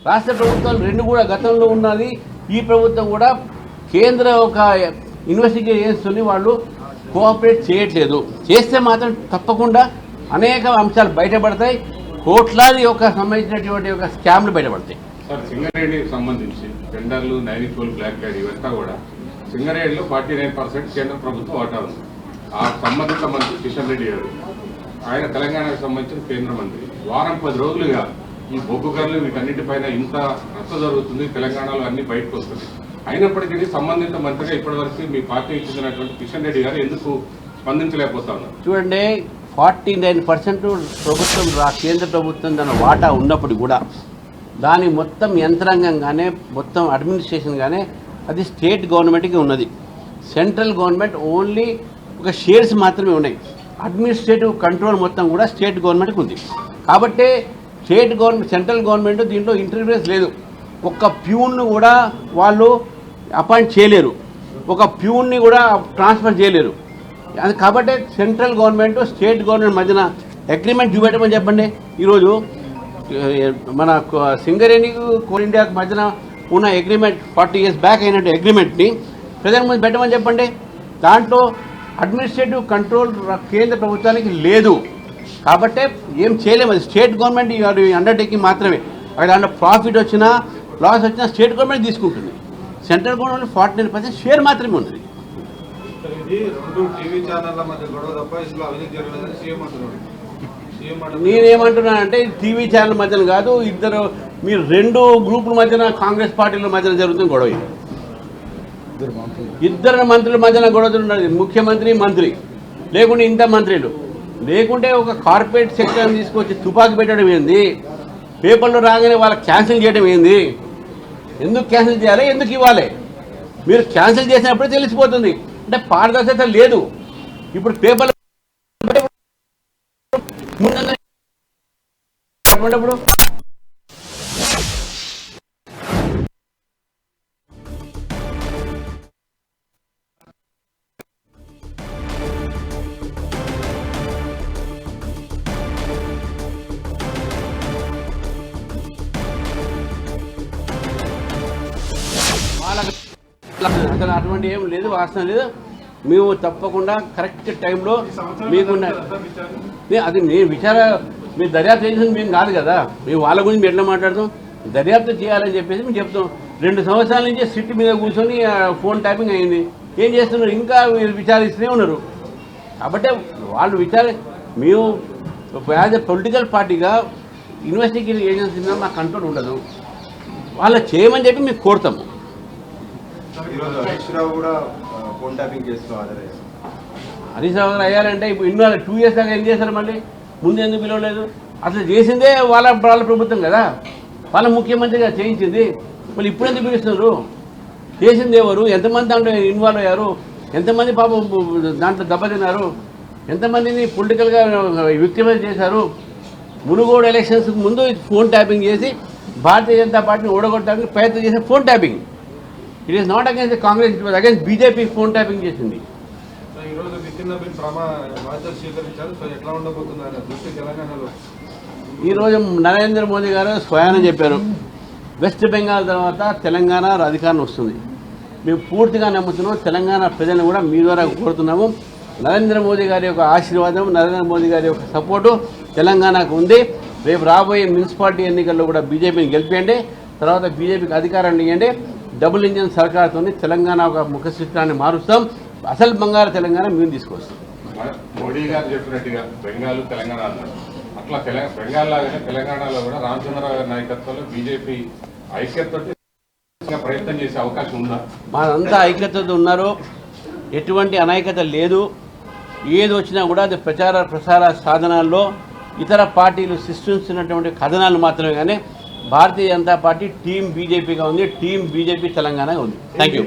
రాష్ట్ర ప్రభుత్వాలు రెండు కూడా గతంలో ఉన్నది, ఈ ప్రభుత్వం కూడా కేంద్ర ఒక ఇన్వెస్టిగేట్ చేస్తుంది, వాళ్ళు కోఆపరేట్ చేయట్లేదు. చేస్తే మాత్రం తప్పకుండా అనేక అంశాలు బయటపడతాయి, కోట్లాది సంబంధించినటువంటి ఒక స్కామ్లు బయటపడతాయి. సార్, సింగరేణికి సంబంధించి టెండర్లు, నైనికోల్, బ్లాక్ క్యాడ్ ఇవంతా కూడా సింగరేణిలో 49% కేంద్ర ప్రభుత్వం వాటా ఉంది. ఆ సంబంధిత మంత్రి కిషన్ రెడ్డి గారు, ఆయన తెలంగాణకు సంబంధించిన కేంద్ర మంత్రి, వారం 10 రోజులుగా ఈ బొగ్గు గనులు వీటన్నిటిపైన ఇంత రచ్చ జరుగుతుంది, తెలంగాణలో అన్ని బయటకు వస్తుంది. అయినప్పటికీ సంబంధిత మంత్రిగా ఇప్పటివరకు మీ పార్టీకి చెందినటువంటి కిషన్ రెడ్డి గారు ఎందుకు స్పందించలేకపోతా ఉన్నారు? చూడండి, 49% ప్రభుత్వం కేంద్ర ప్రభుత్వం దాని వాటా ఉన్నప్పుడు కూడా దాని మొత్తం యంత్రాంగంగానే, మొత్తం అడ్మినిస్ట్రేషన్ గానే అది స్టేట్ గవర్నమెంట్కి ఉన్నది. సెంట్రల్ గవర్నమెంట్ ఓన్లీ ఒక షేర్స్ మాత్రమే ఉన్నాయి. అడ్మినిస్ట్రేటివ్ కంట్రోల్ మొత్తం కూడా స్టేట్ గవర్నమెంట్కి ఉంది. కాబట్టి సెంట్రల్ గవర్నమెంట్ దీంట్లో ఇంటర్ఫియరెన్స్ లేదు. ఒక్క ప్యూన్ను కూడా వాళ్ళు అపాయింట్ చేయలేరు, ఒక ప్యూన్ని కూడా ట్రాన్స్ఫర్ చేయలేరు. అది కాబట్టి సెంట్రల్ గవర్నమెంట్ స్టేట్ గవర్నమెంట్ మధ్యన అగ్రిమెంట్ చూపెట్టమని చెప్పండి. ఈరోజు మన సింగరేణి కోల్ ఇండియాకు మధ్యన ఉన్న అగ్రిమెంట్ 40 years బ్యాక్ అయినట్టు అగ్రిమెంట్ని ప్రజల ముందు పెట్టమని చెప్పండి. దాంట్లో అడ్మినిస్ట్రేటివ్ కంట్రోల్ కేంద్ర ప్రభుత్వానికి లేదు. కాబట్టి ఏం చేయలేము. అది స్టేట్ గవర్నమెంట్ అండర్టేకింగ్ మాత్రమే. దాంట్లో ప్రాఫిట్ వచ్చినా లాస్ వచ్చినా స్టేట్ గవర్నమెంట్ తీసుకుంటుంది. సెంట్రల్ గవర్నమెంట్ 49% షేర్ మాత్రమే ఉంది. నేనేమంటున్నానంటే టీవీ ఛానల్ మధ్యన కాదు, మీరు 2 గ్రూపుల మధ్యన, కాంగ్రెస్ పార్టీల మధ్యన జరుగుతుంది గొడవ. ఇద్దరు మంత్రుల మధ్యన గొడవతున్నది, ముఖ్యమంత్రి, మంత్రి, లేకుంటే ఇంత మంత్రులు, లేకుంటే ఒక కార్పొరేట్ సెక్టర్ని తీసుకొచ్చి తుపాకీ పెట్టడం ఏంది, పేపర్లో రాగానే వాళ్ళకి క్యాన్సిల్ చేయడం ఏంది? ఎందుకు క్యాన్సిల్ చేయాలి, ఎందుకు ఇవ్వాలి? మీరు క్యాన్సిల్ చేసినప్పుడే తెలిసిపోతుంది. అంటే పారదర్శకత లేదు. ఇప్పుడు పేపర్లు ఇప్పుడు అసలు అటువంటి ఏం లేదు, వాసన లేదు. మేము తప్పకుండా కరెక్ట్ టైంలో మీకున్న అది మీరు దర్యాప్తు చేసింది మేము కాదు కదా. మేము వాళ్ళ గురించి ఎట్లా మాట్లాడతాం? దర్యాప్తు చేయాలని చెప్పేసి మేము చెప్తాం. 2 సంవత్సరాల నుంచి సిట్ మీద కూర్చొని ఫోన్ ట్యాపింగ్ అయింది. ఏం చేస్తున్నారు? ఇంకా మీరు విచారిస్తూనే ఉన్నారు. కాబట్టి వాళ్ళు మేము యాజ్ ఎ పొలిటికల్ పార్టీగా ఇన్వెస్టిగేటివ్ ఏజెన్సీ మీద మా కంట్రోల్ ఉండదు. వాళ్ళు చేయమని చెప్పి మేము కోరుతాము. హరీష్ రావు గారు అయ్యారంటే ఇప్పుడు 2 years దాకా ఏం చేశారు? మళ్ళీ ముందు ఎందుకు పిలవలేదు? అసలు చేసిందే వాళ్ళ ప్రభుత్వం కదా, వాళ్ళ ముఖ్యమంత్రిగా చేయించింది. మళ్ళీ ఇప్పుడు ఎందుకు పిలుస్తున్నారు? చేసింది ఎవరు? ఎంతమంది దాంట్లో ఇన్వాల్వ్ అయ్యారు? ఎంతమంది పాపం దాంట్లో దెబ్బతిన్నారు? ఎంతమందిని పొలిటికల్గా విక్టిమైజ్ చేశారు? మునుగోడు ఎలక్షన్స్ ముందు ఫోన్ ట్యాపింగ్ చేసి భారతీయ జనతా పార్టీని ఓడగొట్టడానికి ప్రయత్నం చేసిన phone tapping. It is not against Congress, it was against BJP phone tapping చేసింది. ఈరోజు నరేంద్ర మోదీ గారు స్వయానం చెప్పారు, వెస్ట్ బెంగాల్ తర్వాత తెలంగాణ అధికారం వస్తుంది. మేము పూర్తిగా నమ్ముతున్నాం. తెలంగాణ ప్రజలను కూడా మీ ద్వారా కోరుతున్నాము. నరేంద్ర మోదీ గారి యొక్క ఆశీర్వాదం, నరేంద్ర మోదీ గారి యొక్క సపోర్టు తెలంగాణకు ఉంది. రేపు రాబోయే మున్సిపాలిటీ ఎన్నికల్లో కూడా బీజేపీని గెలిపేయండి, తర్వాత బీజేపీకి అధికారాన్ని ఇవ్వండి. డబుల్ ఇంజిన్ సర్కార్తో తెలంగాణ ఒక ముఖ చిత్రాన్ని మారుస్తాం. అసలు బంగారు తెలంగాణ మేము తీసుకొస్తాం. మోడీ గారు చెప్పినట్టుగా బెంగాల్, తెలంగాణ అన్నారు. అట్లా బెంగాల్ లాగానే తెలంగాణలో కూడా రామచంద్రరావు గారి నాయకత్వంలో బీజేపీ ఐక్యతతో ప్రయత్నం చేసే అవకాశం ఉందా? మాదంతా ఐక్యతతో ఉన్నారు, ఎటువంటి అనైక్యత లేదు. ఏది వచ్చినా కూడా అది ప్రసార సాధనాల్లో ఇతర పార్టీలు సృష్టించినటువంటి కథనాలు మాత్రమే. కానీ భారతీయ జనతా పార్టీ టీం బీజేపీగా ఉంది, టీం బీజేపీ తెలంగాణగా ఉంది. Thank you.